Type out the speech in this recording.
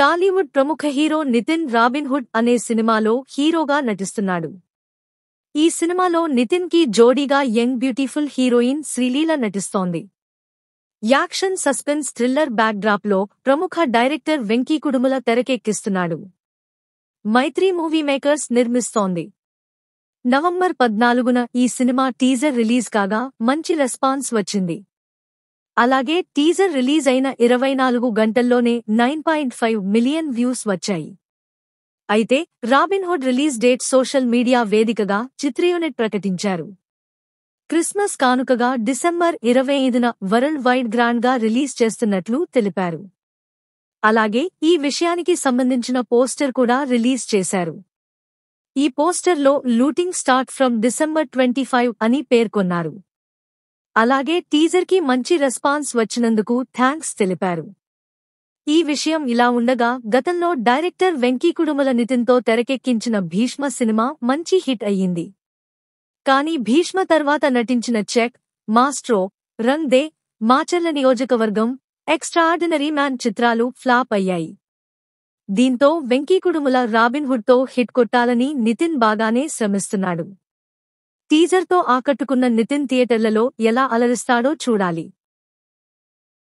టాలీవుడ్ ప్రముఖ hero Nitin Robin Hood అనే సినిమాలో హీరోగా నటిస్తున్నాడు. ఈ సినిమాలో నితిన్ కి జోడీగా యంగ్ బ్యూటిఫుల్ హీరోయిన్ శ్రీలీల నటిస్తోంది. యాక్షన్ సస్పెన్స్ థ్రిల్లర్ బ్యాక్డ్రాప్ లో ప్రముఖ డైరెక్టర్ వెంకీ కుడుముల తెరకెక్కిస్తున్నాడు. మైత్రి మూవీ మేకర్స్ నిర్మిస్తోంది. నవంబర్ 14న ఈ సినిమా టీజర్ రిలీజ్ కాగా మంచి రెస్పాన్స్ వచ్చింది. అలాగే టీజర్ రిలీజ్ అయిన 24 గంటల్లోనే 9.5 మిలియన్ వ్యూస్ వచ్చాయి. అయితే Robinhood release date social media వేదికగా చిత్రయూనిట్ ప్రకటించారు. క్రిస్మస్ కానుకగా డిసెంబర్ 25న వరల్డ్ వైడ్ గ్రాండ్ గా రిలీజ్ చేస్తున్నట్లు తెలిపారు. అలాగే ఈ విషయానికి సంబంధించిన పోస్టర్ కూడా రిలీజ్ చేశారు. ఈ పోస్టర్లో లూటింగ్ స్టార్ట్ ఫ్రమ్ డిసెంబర్ 25 అని పేర్కొన్నారు. అలాగే టీజర్ కి మంచి రెస్పాన్స్ వచ్చినందుకు థాంక్స్ తెలిపారు. ఈ విషయం ఇలా ఉండగా గతంలో డైరెక్టర్ వెంకీ కుడుముల నితిన్తో తెరకెక్కించిన భీష్మ సినిమా మంచి హిట్ అయ్యింది. కానీ భీష్మ తర్వాత నటించిన Check, Maestro, Rang De, Macherla Niyojakavargam, Extraordinary man చిత్రాలు ఫ్లాప్ అయ్యాయి. దీంతో వెంకీ కుడుముల రాబిన్హుడ్తో హిట్ కొట్టాలని నితిన్ బాగానే శ్రమిస్తున్నాడు. టీజర్తో ఆకట్టుకున్న నితిన్ థియేటర్లలో ఎలా అలరిస్తాడో చూడాలి.